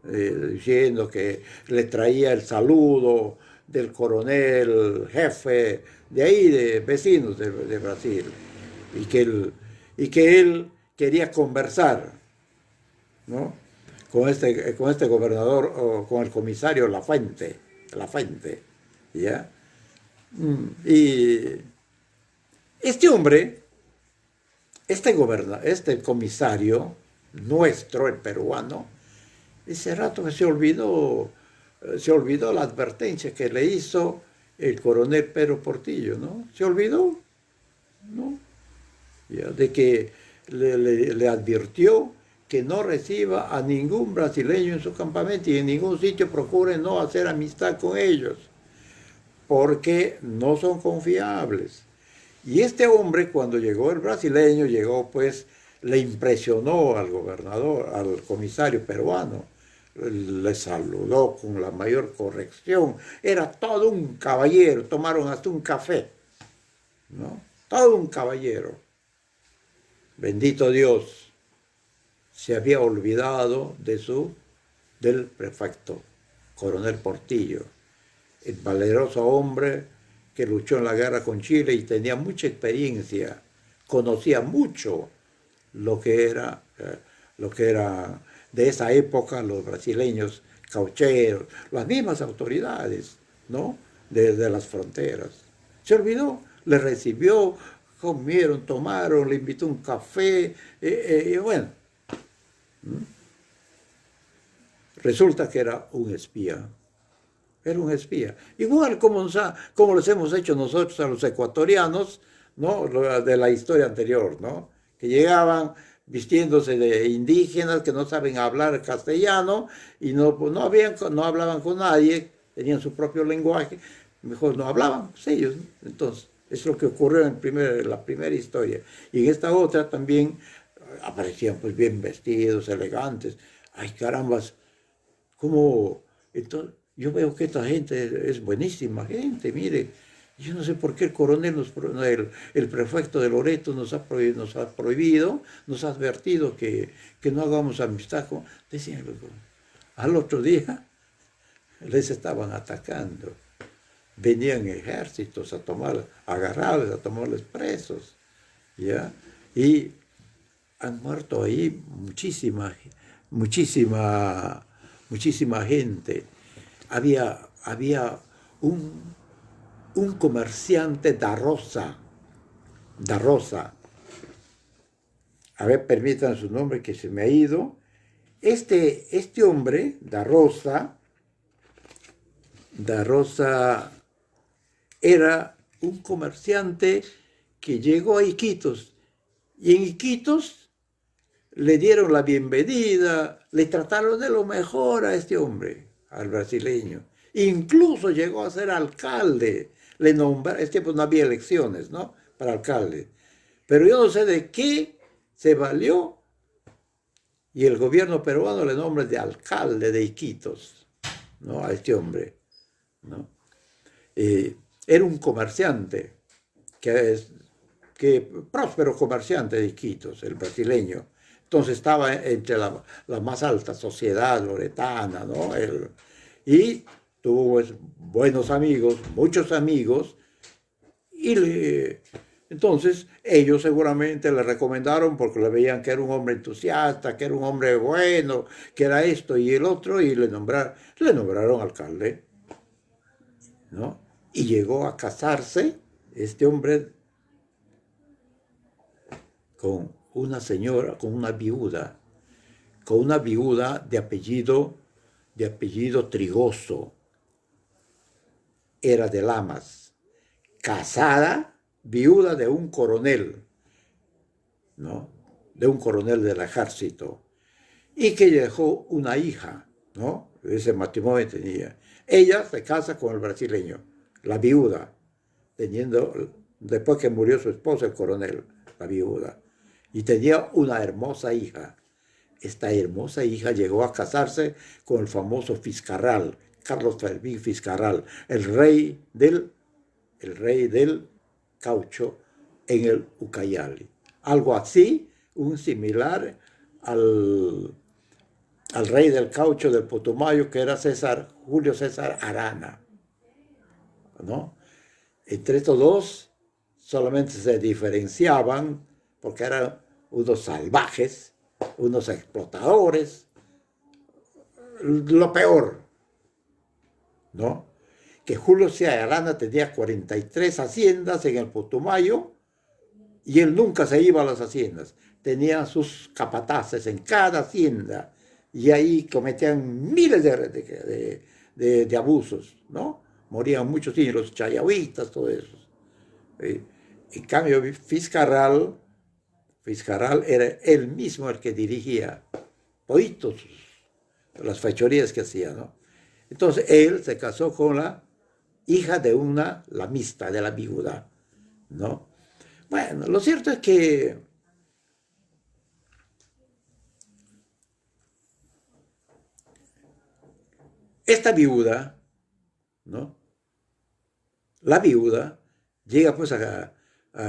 diciendo que le traía el saludo del coronel jefe de ahí, de vecinos de Brasil, y que él quería conversar, ¿no? Con este gobernador o con el comisario La Fuente, ¿ya? Y este hombre, este comisario nuestro, el peruano, ese rato que se olvidó la advertencia que le hizo el coronel Pedro Portillo, ¿no? Se olvidó, ¿no? Ya, de que le advirtió que no reciba a ningún brasileño en su campamento y en ningún sitio procure no hacer amistad con ellos, porque no son confiables. Y este hombre, cuando llegó el brasileño, llegó pues, le impresionó al gobernador, al comisario peruano, le saludó con la mayor corrección, era todo un caballero, tomaron hasta un café, ¿no? Todo un caballero. Bendito Dios, se había olvidado del prefecto, coronel Portillo, el valeroso hombre que luchó en la guerra con Chile y tenía mucha experiencia, conocía mucho lo que era de esa época los brasileños caucheros, las mismas autoridades, ¿no? De las fronteras. Se olvidó, le recibió, comieron, tomaron, le invitó un café, y bueno, resulta que era un espía. Era un espía. Igual como les hemos hecho nosotros a los ecuatorianos, ¿no? De la historia anterior, ¿no? Que llegaban vistiéndose de indígenas que no saben hablar castellano y no hablaban con nadie, tenían su propio lenguaje, mejor no hablaban pues, ellos, ¿no? Entonces, es lo que ocurrió en la primera historia. Y en esta otra también aparecían pues bien vestidos, elegantes. Ay, carambas, ¿cómo? Entonces, yo veo que esta gente es buenísima gente, mire. Yo no sé por qué el coronel, el prefecto de Loreto nos ha prohibido, nos ha advertido que no hagamos amistad con... Decían, al otro día les estaban atacando. Venían ejércitos a agarrarles, a tomarles presos, ¿ya? Y han muerto ahí muchísima gente. Había un comerciante da Rosa, a ver, permítanme su nombre que se me ha ido. Este hombre, da Rosa, era un comerciante que llegó a Iquitos, y en Iquitos le dieron la bienvenida, le trataron de lo mejor a este hombre, al brasileño. Incluso llegó a ser alcalde. Le nombraron, es que pues no había elecciones, ¿no? Para alcalde. Pero yo no sé de qué se valió y el gobierno peruano le nombra de alcalde de Iquitos, ¿no? A este hombre, ¿no? Era un comerciante, próspero comerciante de Iquitos, el brasileño. Entonces estaba entre la más alta sociedad loretana, ¿no? Y tuvo pues, buenos amigos, muchos amigos, entonces ellos seguramente le recomendaron porque le veían que era un hombre entusiasta, que era un hombre bueno, que era esto y el otro, y le nombraron alcalde, ¿no? Y llegó a casarse este hombre con una señora, con una viuda de apellido Trigoso. Era de Lamas, casada, viuda de un coronel, ¿no? De un coronel del ejército, y que dejó una hija, ¿no? Ese matrimonio tenía. Ella se casa con el brasileño, la viuda, después que murió su esposo, el coronel, la viuda, y tenía una hermosa hija. Esta hermosa hija llegó a casarse con el famoso Fiscarral, Carlos Fermín Fiscarral, el rey del caucho en el Ucayali. Algo así, un similar al rey del caucho del Putumayo, que era Julio César Arana, ¿no? Entre estos dos solamente se diferenciaban porque eran unos salvajes, unos explotadores, lo peor, ¿no? Que Julio César Arana tenía 43 haciendas en el Putumayo y él nunca se iba a las haciendas. Tenía sus capataces en cada hacienda y ahí cometían miles de abusos, ¿no? Morían muchos niños, los chayahuitas, todo eso. En cambio, Fiscarral era él mismo el que dirigía toditos las fechorías que hacía, ¿no? Entonces él se casó con la hija de una lamista, de la viuda, ¿no? Bueno, lo cierto es que esta viuda, ¿no? La viuda llega pues a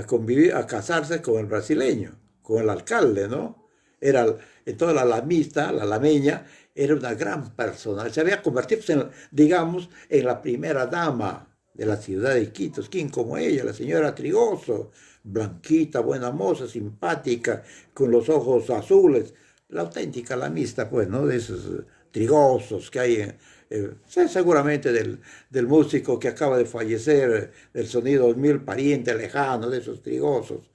convivir, a casarse con el brasileño, con el alcalde, ¿no? Entonces la lamista, la lameña, era una gran persona. Se había convertido, pues, digamos, en la primera dama de la ciudad de Iquitos. ¿Quién como ella? La señora Trigoso, blanquita, buena moza, simpática, con los ojos azules. La auténtica lamista, pues, ¿no? De esos trigosos que hay seguramente del músico que acaba de fallecer, del sonido 2000, pariente lejano de esos trigosos,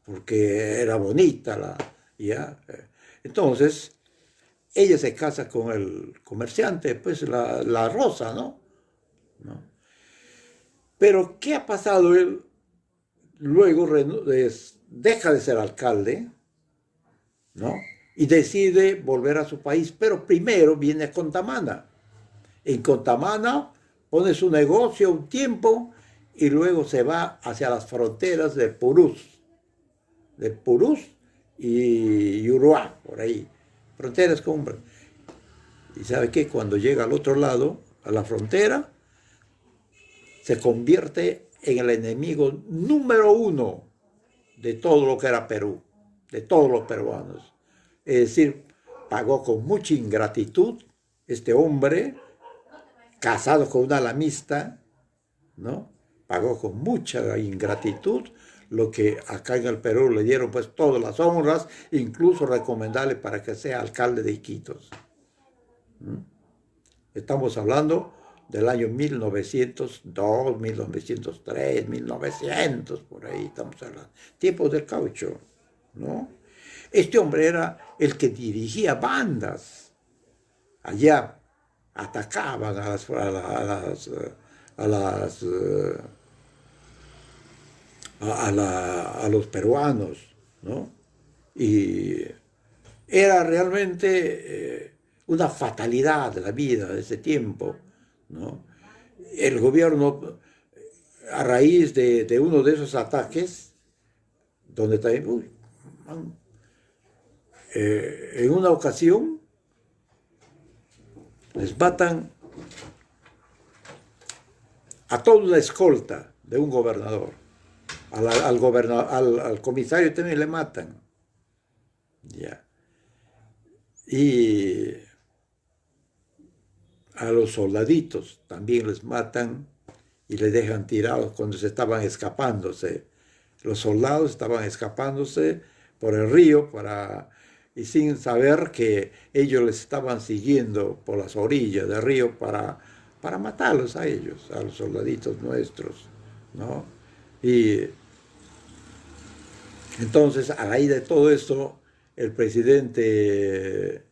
porque era bonita ¿ya? Entonces, ella se casa con el comerciante, pues la Rosa, ¿no? Pero, ¿qué ha pasado? Él luego deja de ser alcalde, ¿no? Y decide volver a su país, pero primero viene a Contamana. En Contamana pone su negocio un tiempo y luego se va hacia las fronteras de Purús y Uruá, por ahí. Fronteras con... Y sabe qué, cuando llega al otro lado, a la frontera, se convierte en el enemigo número uno de todo lo que era Perú, de todos los peruanos. Es decir, pagó con mucha ingratitud este hombre, casado con una lamista, ¿no? Pagó con mucha ingratitud lo que acá en el Perú le dieron pues todas las honras, incluso recomendarle para que sea alcalde de Iquitos. Estamos hablando del año 1902, 1903, 1900, por ahí estamos hablando. Tiempos del caucho, ¿no? Este hombre era el que dirigía bandas. Allá atacaban a los peruanos, ¿no? Y era realmente una fatalidad de la vida de ese tiempo, ¿no? El gobierno, a raíz de uno de esos ataques, donde también, en una ocasión, les matan a toda una escolta de un gobernador. Al comisario también le matan. Ya. Y a los soldaditos también les matan y les dejan tirados cuando se estaban escapándose. Los soldados estaban escapándose por el río y sin saber que ellos les estaban siguiendo por las orillas del río para matarlos a ellos, a los soldaditos nuestros, ¿no? Y entonces, a raíz de todo esto, el presidente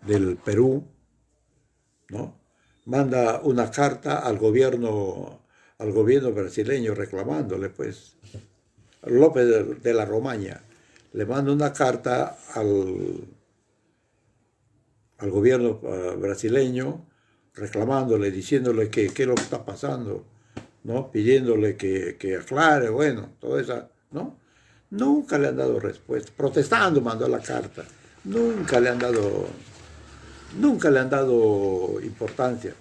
del Perú, ¿no? Manda una carta al gobierno brasileño reclamándole, pues, López de la Romaña, le manda una carta al gobierno brasileño reclamándole, diciéndole qué es lo que está pasando, ¿no? Pidiéndole que aclare, bueno, todo eso, ¿no? Nunca le han dado respuesta. Protestando mandó la carta. Nunca le han dado importancia.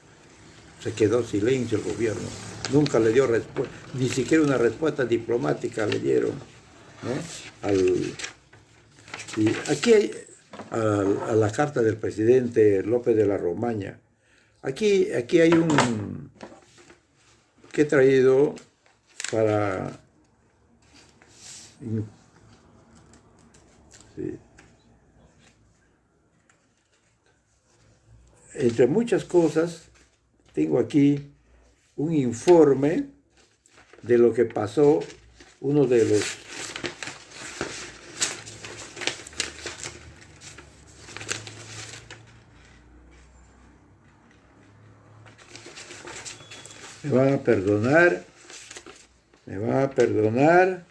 Se quedó silencio el gobierno. Nunca le dio respuesta. Ni siquiera una respuesta diplomática le dieron, ¿no? Y aquí hay a la carta del presidente López de la Romaña. Aquí hay un que he traído para... Sí. Entre muchas cosas, tengo aquí un informe de lo que pasó, uno de los... Me van a perdonar, me van a perdonar.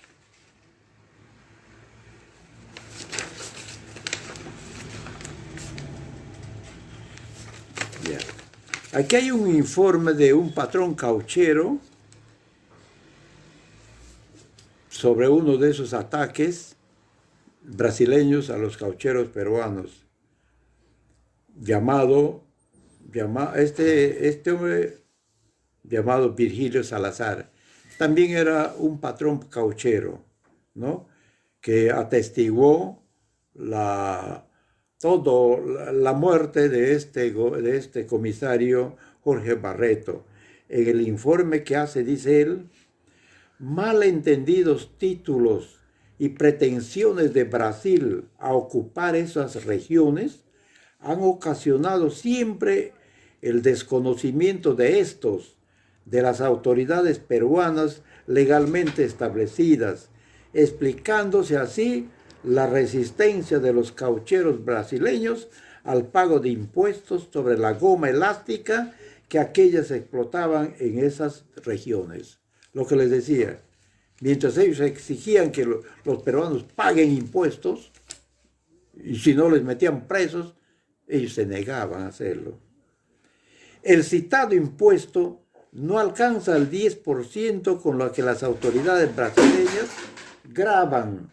Ya. Aquí hay un informe de un patrón cauchero sobre uno de esos ataques brasileños a los caucheros peruanos, este hombre llamado Virgilio Salazar. También era un patrón cauchero, ¿no? Que atestiguó la muerte de este comisario Jorge Barreto. En el informe que hace, dice él, malentendidos títulos y pretensiones de Brasil a ocupar esas regiones han ocasionado siempre el desconocimiento de estos, de las autoridades peruanas legalmente establecidas, explicándose así la resistencia de los caucheros brasileños al pago de impuestos sobre la goma elástica que aquellas explotaban en esas regiones. Lo que les decía, mientras ellos exigían que los peruanos paguen impuestos, y si no les metían presos, ellos se negaban a hacerlo. El citado impuesto no alcanza el 10% con lo que las autoridades brasileñas graban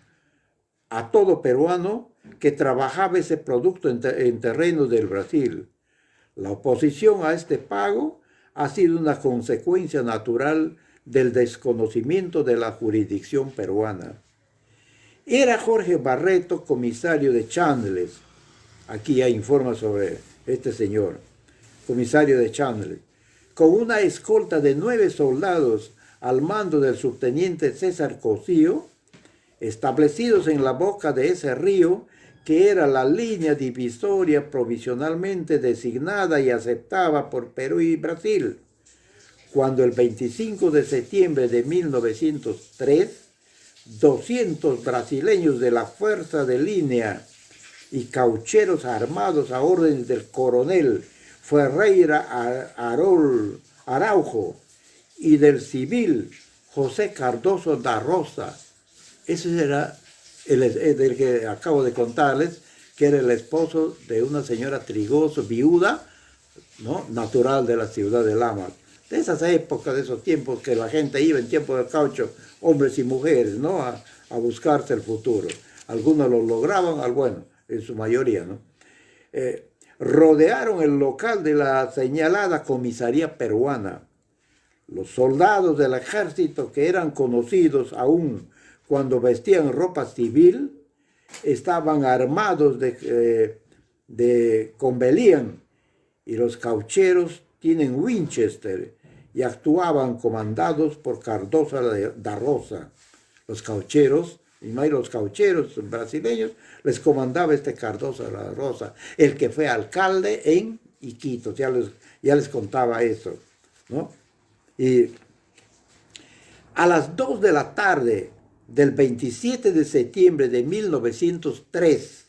a todo peruano que trabajaba ese producto en terrenos del Brasil. La oposición a este pago ha sido una consecuencia natural del desconocimiento de la jurisdicción peruana. Era Jorge Barreto comisario de Chandles. Aquí ya informa sobre este señor, comisario de Chandles, con una escolta de 9 soldados al mando del subteniente César Cosío, establecidos en la boca de ese río que era la línea divisoria provisionalmente designada y aceptada por Perú y Brasil, cuando el 25 de septiembre de 1903, 200 brasileños de la Fuerza de Línea y caucheros armados a órdenes del coronel Ferreira Araujo y del civil José Cardoso da Rosa. Ese era el que acabo de contarles, que era el esposo de una señora Trigoso, viuda, ¿no?, natural de la ciudad de Lamas. De esas épocas, de esos tiempos que la gente iba en tiempo del caucho, hombres y mujeres, ¿no?, a buscarse el futuro. Algunos lo lograban, bueno, en su mayoría, ¿no? Rodearon el local de la señalada comisaría peruana. Los soldados del ejército, que eran conocidos aún cuando vestían ropa civil, estaban armados con Belían, y los caucheros tienen Winchester y actuaban comandados por Cardoso da Rosa. Los caucheros, y no hay los caucheros brasileños, les comandaba este Cardoso da Rosa, el que fue alcalde en Iquitos, ya les contaba eso, ¿no? Y a las 2 de la tarde del 27 de septiembre de 1903,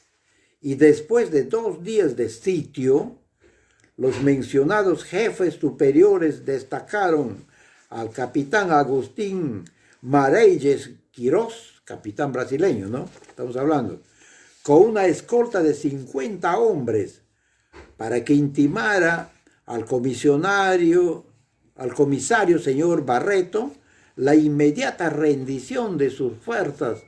y después de 2 días de sitio, los mencionados jefes superiores destacaron al capitán Agustín Mareyes Quirós, capitán brasileño, ¿no?, estamos hablando, con una escolta de 50 hombres, para que intimara al comisario señor Barreto la inmediata rendición de sus fuerzas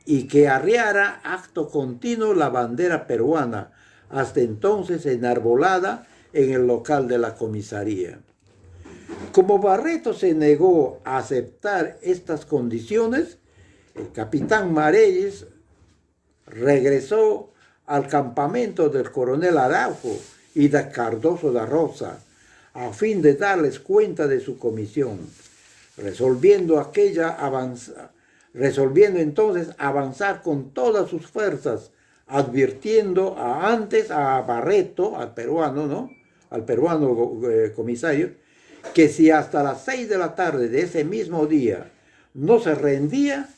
y que arriara acto continuo la bandera peruana, hasta entonces enarbolada en el local de la comisaría. Como Barreto se negó a aceptar estas condiciones, el capitán Mareyes regresó al campamento del coronel Araujo y de Cardoso da Rosa, a fin de darles cuenta de su comisión, resolviendo entonces avanzar con todas sus fuerzas, advirtiendo antes a Barreto, al peruano, ¿no? Al peruano comisario, que si hasta las 6 de la tarde de ese mismo día no se rendía,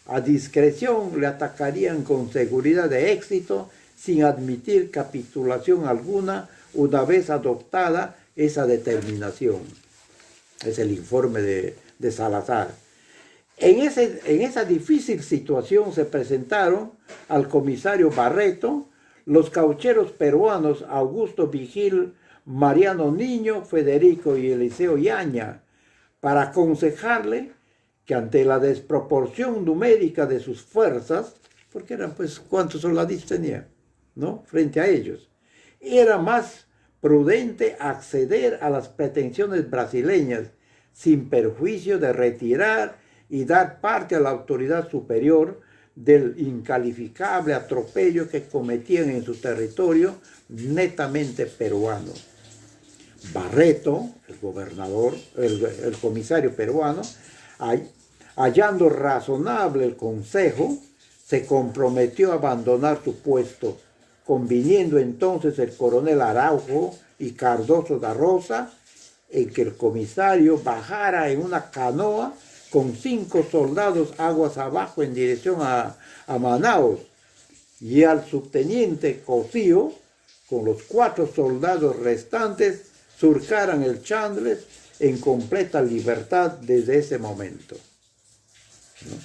a discreción le atacarían con seguridad de éxito, sin admitir capitulación alguna, una vez adoptada esa determinación. Es el informe de Salazar. En esa difícil situación se presentaron al comisario Barreto los caucheros peruanos Augusto Vigil, Mariano Niño, Federico y Eliseo Yaña, para aconsejarle que ante la desproporción numérica de sus fuerzas, porque eran pues cuántos soldaditos tenía, ¿no? Frente a ellos, era más prudente acceder a las pretensiones brasileñas sin perjuicio de retirar y dar parte a la autoridad superior del incalificable atropello que cometían en su territorio netamente peruano. Barreto, el gobernador, el comisario peruano, hallando razonable el consejo, se comprometió a abandonar su puesto, conviniendo entonces el coronel Araujo y Cardoso da Rosa en que el comisario bajara en una canoa con 5 soldados aguas abajo en dirección a Manaos, y al subteniente Cosío, con los 4 soldados restantes, surcaran el Chandles en completa libertad desde ese momento, ¿no?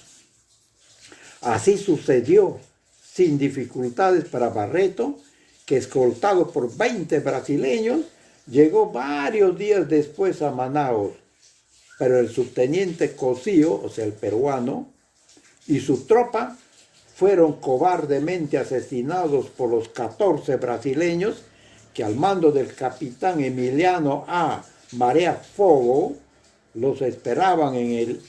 Así sucedió sin dificultades para Barreto, que escoltado por 20 brasileños, llegó varios días después a Manaos, pero el subteniente Cosío, o sea el peruano, y su tropa fueron cobardemente asesinados por los 14 brasileños que al mando del capitán Emiliano A. Marea Fogo los esperaban en el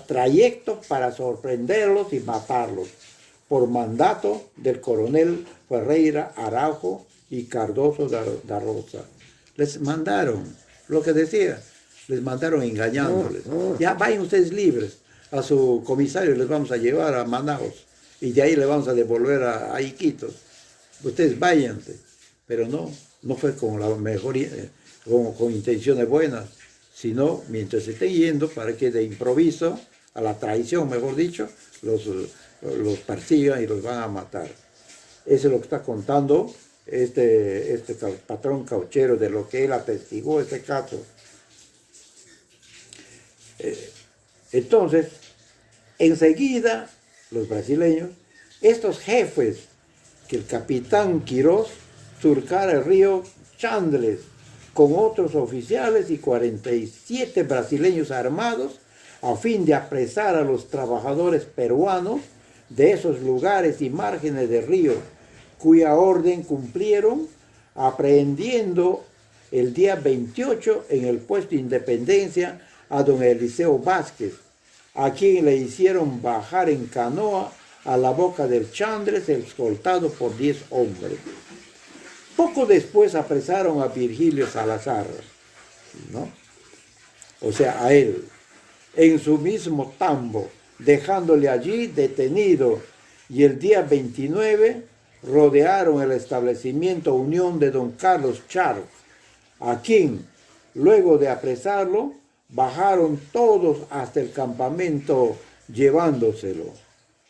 trayecto para sorprenderlos y matarlos, por mandato del coronel Ferreira Araujo y Cardoso da Rosa. Les mandaron, lo que decía, les mandaron engañándoles. Ya vayan ustedes libres, a su comisario les vamos a llevar a Manaos y de ahí le vamos a devolver a Iquitos. Ustedes váyanse. Pero no fue con la mejor, con intenciones buenas, sino mientras se estén yendo para que de improviso, a la traición mejor dicho, los persigan y los van a matar. Eso es lo que está contando este patrón cauchero, de lo que él atestiguó este caso. Entonces, enseguida, los brasileños, estos jefes, que el capitán Quirós surcara el río Chandles con otros oficiales y 47 brasileños armados, a fin de apresar a los trabajadores peruanos de esos lugares y márgenes del río, cuya orden cumplieron, aprehendiendo el día 28 en el puesto Independencia a don Eliseo Vázquez, a quien le hicieron bajar en canoa a la boca del Chandles, escoltado por 10 hombres. Poco después apresaron a Virgilio Salazar, ¿no? O sea, a él, en su mismo tambo, dejándole allí detenido, y el día 29 rodearon el establecimiento Unión de don Carlos Charles, a quien, luego de apresarlo, bajaron todos hasta el campamento llevándoselo.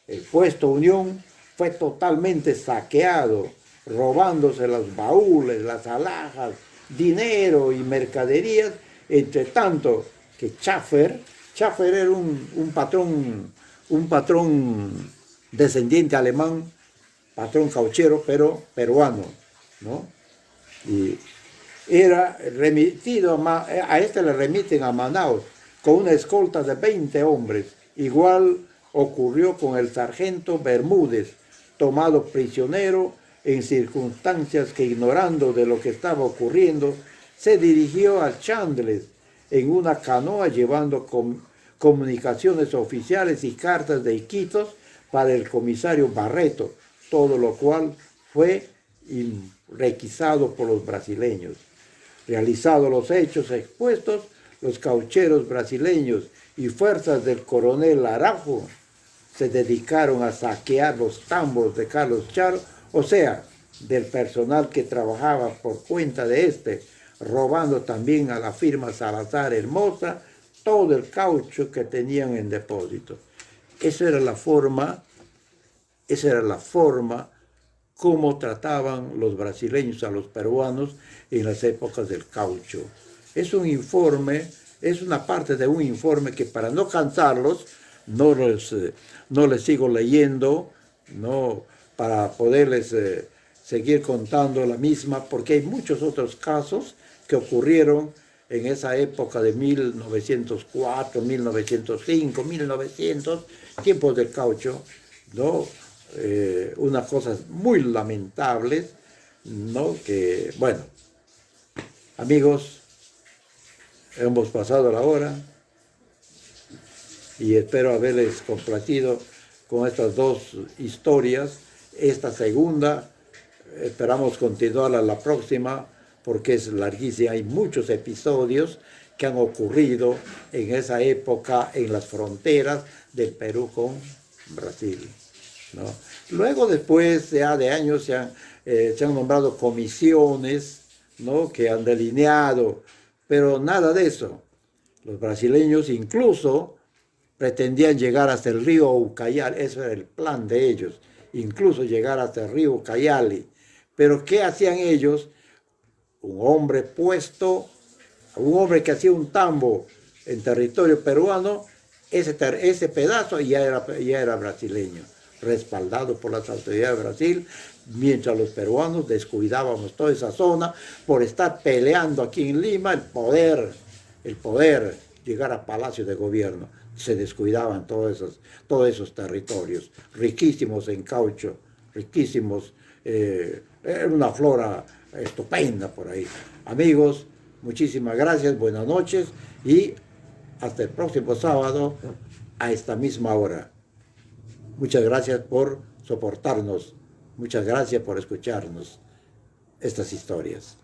El puesto Unión fue totalmente saqueado, robándose los baúles, las alhajas, dinero y mercaderías, entre tanto que Schaffer era un patrón descendiente alemán, patrón cauchero, pero peruano, ¿no? Y era remitido a este le remiten a Manaos con una escolta de 20 hombres. Igual ocurrió con el sargento Bermúdez, tomado prisionero en circunstancias que, ignorando de lo que estaba ocurriendo, se dirigió al Chandles en una canoa llevando comunicaciones oficiales y cartas de Iquitos para el comisario Barreto, todo lo cual fue requisado por los brasileños. Realizados los hechos expuestos, los caucheros brasileños y fuerzas del coronel Araujo se dedicaron a saquear los tambos de Carlos Charo, o sea, del personal que trabajaba por cuenta de este, robando también a la firma Salazar Hermosa todo el caucho que tenían en depósito. Esa era la forma cómo trataban los brasileños a los peruanos en las épocas del caucho. Es un informe, es una parte de un informe que, para no cansarlos, no les sigo leyendo, no, para poderles seguir contando la misma, porque hay muchos otros casos que ocurrieron en esa época de 1904, 1905, 1900, tiempos del caucho, ¿no? Unas cosas muy lamentables, ¿no? Que, bueno, amigos, hemos pasado la hora y espero haberles complacido con estas dos historias. Esta segunda, esperamos continuarla la próxima, porque es larguísima. Hay muchos episodios que han ocurrido en esa época en las fronteras del Perú con Brasil, ¿no? Luego, después ya de años, se han nombrado comisiones, ¿no?, que han delineado, pero nada de eso. Los brasileños incluso pretendían llegar hasta el río Ucayali, ese era el plan de ellos, incluso llegar hasta el río Ucayali. Pero ¿qué hacían ellos? Un hombre que hacía un tambo en territorio peruano, ese pedazo ya era brasileño, respaldado por las autoridades de Brasil, mientras los peruanos descuidábamos toda esa zona por estar peleando aquí en Lima el poder llegar a Palacio de Gobierno. Se descuidaban todos esos territorios, riquísimos en caucho, riquísimos, era una flora estupenda por ahí. Amigos, muchísimas gracias, buenas noches y hasta el próximo sábado a esta misma hora. Muchas gracias por soportarnos, muchas gracias por escucharnos estas historias.